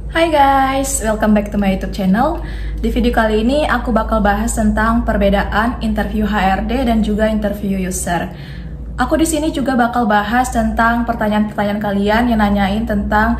Hai guys, welcome back to my YouTube channel. Di video kali ini aku bakal bahas tentang perbedaan interview HRD dan juga interview user. Aku di sini juga bakal bahas tentang pertanyaan-pertanyaan kalian yang nanyain tentang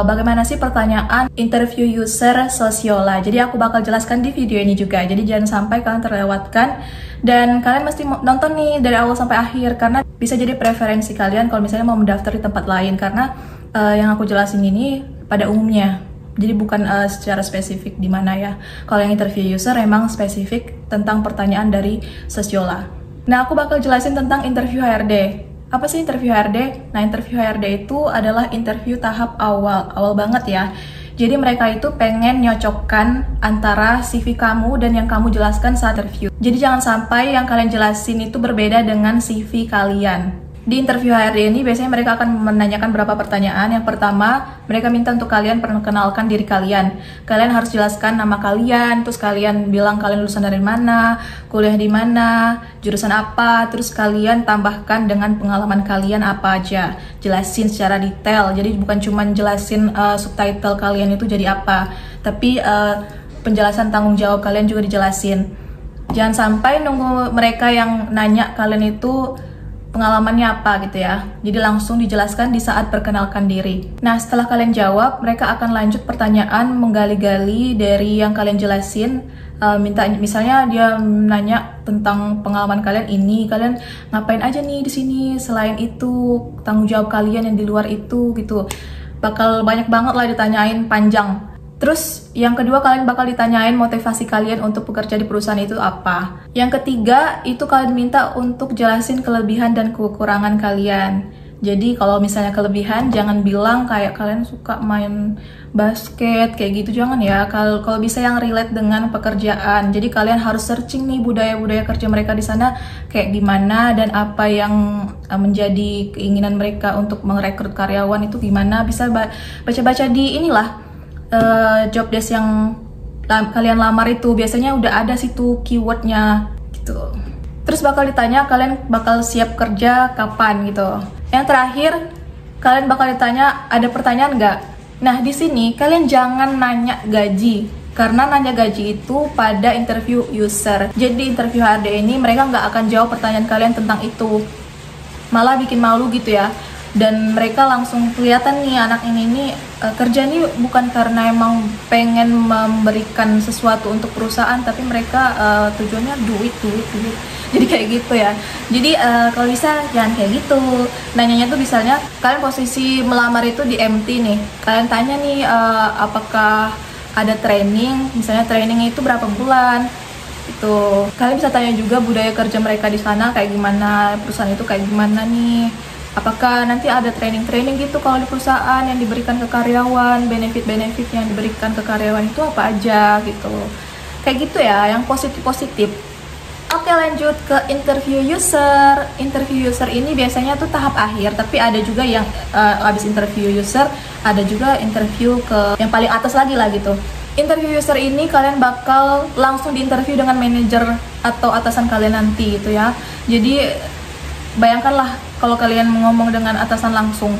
bagaimana sih pertanyaan interview user Sosiola. Jadi aku bakal jelaskan di video ini juga. Jadi jangan sampai kalian terlewatkan dan kalian mesti nonton nih dari awal sampai akhir karena bisa jadi preferensi kalian kalau misalnya mau mendaftar di tempat lain karena yang aku jelasin ini pada umumnya. Jadi bukan secara spesifik di mana ya. Kalau yang interview user emang spesifik tentang pertanyaan dari Sosiola. Nah, aku bakal jelasin tentang interview HRD. Apa sih interview HRD? Nah, interview HRD itu adalah interview tahap awal banget ya. Jadi mereka itu pengen nyocokkan antara CV kamu dan yang kamu jelaskan saat interview. Jadi jangan sampai yang kalian jelasin itu berbeda dengan CV kalian. Di interview HRD ini biasanya mereka akan menanyakan beberapa pertanyaan. Yang pertama, mereka minta untuk kalian perkenalkan diri kalian. Kalian harus jelaskan nama kalian, terus kalian bilang kalian lulusan dari mana, kuliah di mana, jurusan apa, terus kalian tambahkan dengan pengalaman kalian apa aja. Jelasin secara detail, jadi bukan cuma jelasin subtitle kalian itu jadi apa, tapi penjelasan tanggung jawab kalian juga dijelasin. Jangan sampai nunggu mereka yang nanya kalian itu pengalamannya apa gitu ya. Jadi langsung dijelaskan di saat perkenalkan diri. Nah, setelah kalian jawab, mereka akan lanjut pertanyaan menggali-gali dari yang kalian jelasin. Misalnya dia nanya tentang pengalaman kalian ini, kalian ngapain aja nih di sini selain itu, tanggung jawab kalian yang di luar itu gitu. Bakal banyak banget lah ditanyain panjang. Terus yang kedua kalian bakal ditanyain motivasi kalian untuk bekerja di perusahaan itu apa. Yang ketiga itu kalian minta untuk jelasin kelebihan dan kekurangan kalian. Jadi kalau misalnya kelebihan jangan bilang kayak kalian suka main basket kayak gitu, jangan ya. Kalau bisa yang relate dengan pekerjaan. Jadi kalian harus searching nih budaya-budaya kerja mereka di sana kayak gimana dan apa yang menjadi keinginan mereka untuk merekrut karyawan itu gimana. Bisa baca-baca di inilah job desk yang kalian lamar itu biasanya udah ada situ keywordnya gitu. Terus bakal ditanya kalian bakal siap kerja kapan gitu. Yang terakhir kalian bakal ditanya ada pertanyaan nggak. Nah di sini kalian jangan nanya gaji karena nanya gaji itu pada interview user. Jadi interview HRD ini mereka nggak akan jawab pertanyaan kalian tentang itu, malah bikin malu gitu ya. Dan mereka langsung kelihatan nih anak ini kerja nih bukan karena emang pengen memberikan sesuatu untuk perusahaan, tapi mereka tujuannya duit. Jadi kayak gitu ya. Jadi kalau bisa jangan kayak gitu. Nanyanya tuh misalnya kalian posisi melamar itu di MT nih. Kalian tanya nih apakah ada training, misalnya training itu berapa bulan. Itu kalian bisa tanya juga budaya kerja mereka di sana kayak gimana, perusahaan itu kayak gimana nih. Apakah nanti ada training gitu kalau di perusahaan yang diberikan ke karyawan, benefit-benefit yang diberikan ke karyawan itu apa aja gitu. Kayak gitu ya, yang positif-positif. Oke, lanjut ke interview user. Interview user ini biasanya tuh tahap akhir, tapi ada juga yang habis interview user, ada juga interview ke yang paling atas lagi lah gitu. Interview user ini kalian bakal langsung diinterview dengan manajer atau atasan kalian nanti gitu ya. Jadi bayangkanlah kalau kalian ngomong dengan atasan langsung.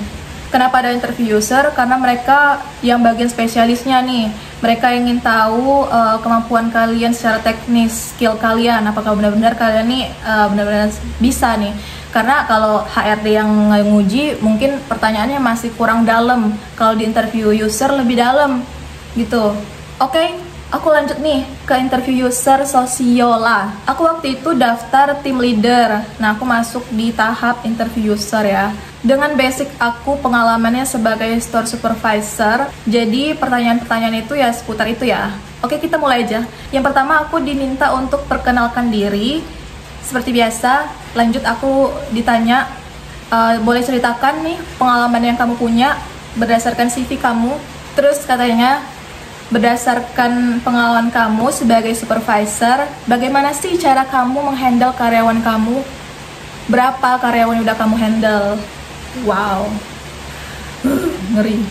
Kenapa ada interview user? Karena mereka yang bagian spesialisnya nih. Mereka ingin tahu kemampuan kalian secara teknis, skill kalian. Apakah benar-benar kalian nih benar-benar bisa nih. Karena kalau HRD yang nguji mungkin pertanyaannya masih kurang dalam. Kalau di interview user lebih dalam gitu. Oke. Aku lanjut nih ke interview user Sosiola. Aku waktu itu daftar tim leader. Nah, aku masuk di tahap interview user ya. Dengan basic aku pengalamannya sebagai store supervisor. Jadi pertanyaan-pertanyaan itu ya seputar itu ya. Oke, kita mulai aja. Yang pertama aku diminta untuk perkenalkan diri. Seperti biasa, lanjut aku ditanya, boleh ceritakan nih pengalaman yang kamu punya berdasarkan CV kamu. Terus katanya, berdasarkan pengalaman kamu sebagai supervisor, bagaimana sih cara kamu menghandle karyawan kamu? Berapa karyawan yang udah kamu handle? Wow, ngeri.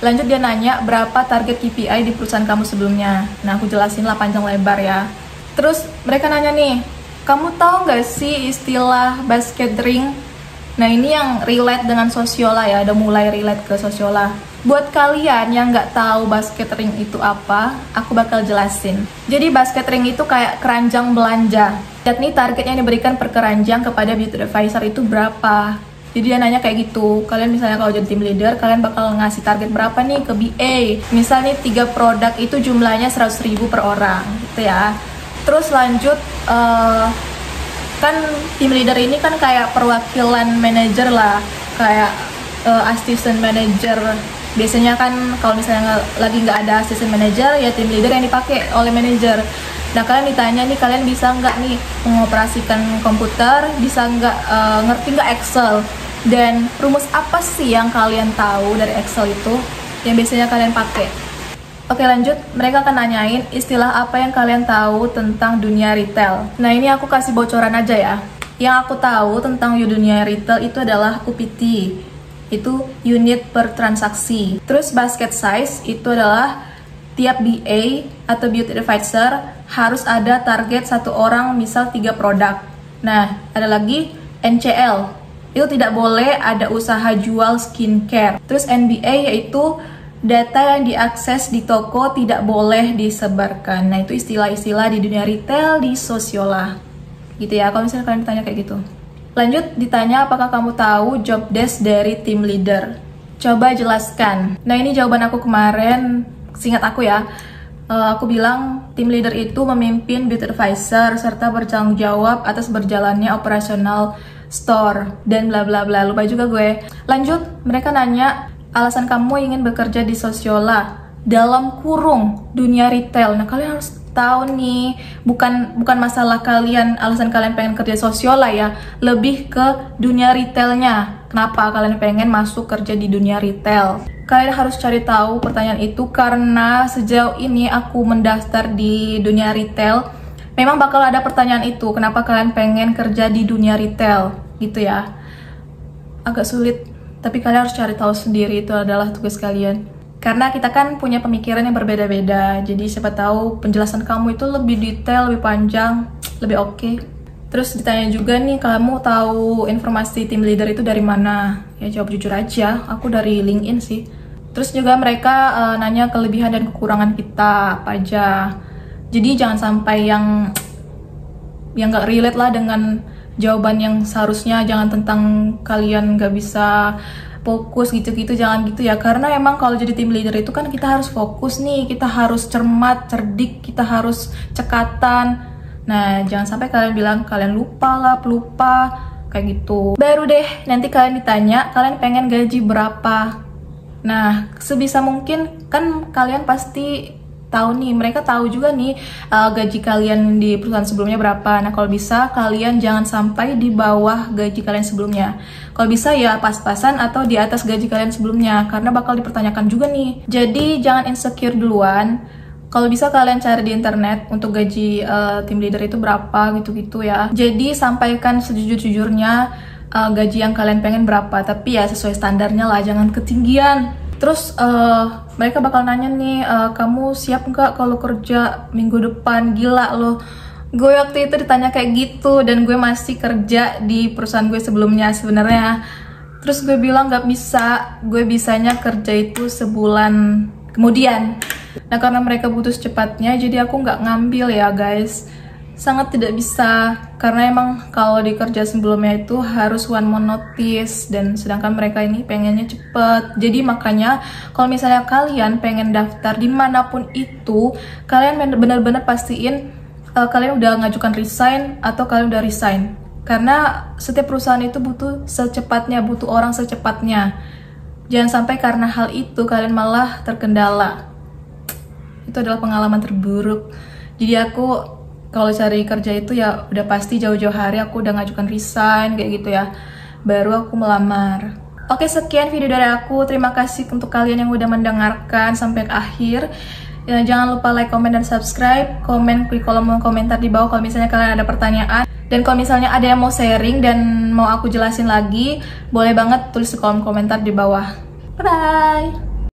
Lanjut dia nanya berapa target KPI di perusahaan kamu sebelumnya. Nah, aku jelasin lah panjang lebar ya. Terus mereka nanya nih, kamu tahu nggak sih istilah basket ring? Nah ini yang relate dengan Sosiola ya, udah mulai relate ke Sosiola. Buat kalian yang nggak tahu basket ring itu apa, aku bakal jelasin. Jadi basket ring itu kayak keranjang belanja. Lihat nih target yang diberikan per keranjang kepada beauty advisor itu berapa. Jadi dia nanya kayak gitu, kalian misalnya kalau jadi team leader, kalian bakal ngasih target berapa nih ke BA. Misal nih 3 produk itu jumlahnya 100.000 per orang, gitu ya. Terus lanjut, kan team leader ini kan kayak perwakilan manajer lah, kayak assistant manager. Biasanya kan kalau misalnya lagi nggak ada assistant manager, ya team leader yang dipakai oleh manajer. Nah kalian ditanya nih, kalian bisa nggak nih mengoperasikan komputer, bisa nggak ngerti nggak Excel, dan rumus apa sih yang kalian tahu dari Excel itu yang biasanya kalian pakai. Oke lanjut, mereka akan nanyain istilah apa yang kalian tahu tentang dunia retail. Nah ini aku kasih bocoran aja ya. Yang aku tahu tentang dunia retail itu adalah UPT, itu unit per transaksi. Terus basket size itu adalah tiap BA atau beauty advisor harus ada target satu orang, misal 3 produk. Nah ada lagi NCL, itu tidak boleh ada usaha jual skincare. Terus NBA yaitu data yang diakses di toko tidak boleh disebarkan. Nah itu istilah-istilah di dunia retail di Sosiola gitu ya, kalau misalnya kalian ditanya kayak gitu. Lanjut, ditanya apakah kamu tahu job desk dari team leader, coba jelaskan. Nah ini jawaban aku kemarin, singkat aku ya. Aku bilang team leader itu memimpin beauty advisor serta bertanggung jawab atas berjalannya operasional store dan bla bla bla, lupa juga gue. Lanjut, mereka nanya alasan kamu ingin bekerja di Sosiola dalam kurung dunia retail. Nah kalian harus tahu nih, bukan masalah kalian alasan kalian pengen kerja Sosiola ya, lebih ke dunia retailnya. Kenapa kalian pengen masuk kerja di dunia retail? Kalian harus cari tahu pertanyaan itu, karena sejauh ini aku mendaftar di dunia retail, memang bakal ada pertanyaan itu, kenapa kalian pengen kerja di dunia retail gitu ya. Agak sulit, tapi kalian harus cari tahu sendiri, itu adalah tugas kalian. Karena kita kan punya pemikiran yang berbeda-beda, jadi siapa tahu penjelasan kamu itu lebih detail, lebih panjang, lebih oke. Terus ditanya juga nih, kamu tahu informasi tim leader itu dari mana? Ya jawab jujur aja, aku dari LinkedIn sih. Terus juga mereka nanya kelebihan dan kekurangan kita apa aja. Jadi jangan sampai yang gak relate lah dengan jawaban yang seharusnya, jangan tentang kalian gak bisa fokus gitu-gitu, jangan gitu ya. Karena emang kalau jadi tim leader itu kan kita harus fokus nih, kita harus cermat, cerdik, kita harus cekatan. Nah jangan sampai kalian bilang kalian lupa lah, pelupa kayak gitu. Baru deh nanti kalian ditanya kalian pengen gaji berapa. Nah sebisa mungkin kan kalian pasti tahu nih, mereka tahu juga nih gaji kalian di perusahaan sebelumnya berapa. Nah kalau bisa kalian jangan sampai di bawah gaji kalian sebelumnya. Kalau bisa ya pas-pasan atau di atas gaji kalian sebelumnya, karena bakal dipertanyakan juga nih. Jadi jangan insecure duluan. Kalau bisa kalian cari di internet untuk gaji tim leader itu berapa gitu-gitu ya. Jadi sampaikan sejujur-jujurnya gaji yang kalian pengen berapa, tapi ya sesuai standarnya lah, jangan ketinggian. Terus mereka bakal nanya nih, kamu siap nggak kalau kerja minggu depan? Gila loh, gue waktu itu ditanya kayak gitu dan gue masih kerja di perusahaan gue sebelumnya sebenarnya. Terus gue bilang nggak bisa, gue bisanya kerja itu sebulan kemudian. Nah karena mereka butuh secepatnya, jadi aku nggak ngambil ya guys. Sangat tidak bisa, karena emang kalau di kerja sebelumnya itu harus 1 month notice, dan sedangkan mereka ini pengennya cepet. Jadi makanya kalau misalnya kalian pengen daftar dimanapun itu, kalian benar-benar pastiin kalian udah ngajukan resign atau kalian udah resign. Karena setiap perusahaan itu butuh secepatnya, butuh orang secepatnya. Jangan sampai karena hal itu kalian malah terkendala. Itu adalah pengalaman terburuk. Jadi aku kalau cari kerja itu ya udah pasti jauh-jauh hari aku udah ngajukan resign kayak gitu ya, baru aku melamar. Oke, sekian video dari aku. Terima kasih untuk kalian yang udah mendengarkan sampai akhir ya. Jangan lupa like, comment, dan subscribe. Komen di kolom komentar di bawah kalau misalnya kalian ada pertanyaan, dan kalau misalnya ada yang mau sharing dan mau aku jelasin lagi, boleh banget tulis di kolom komentar di bawah. Bye bye.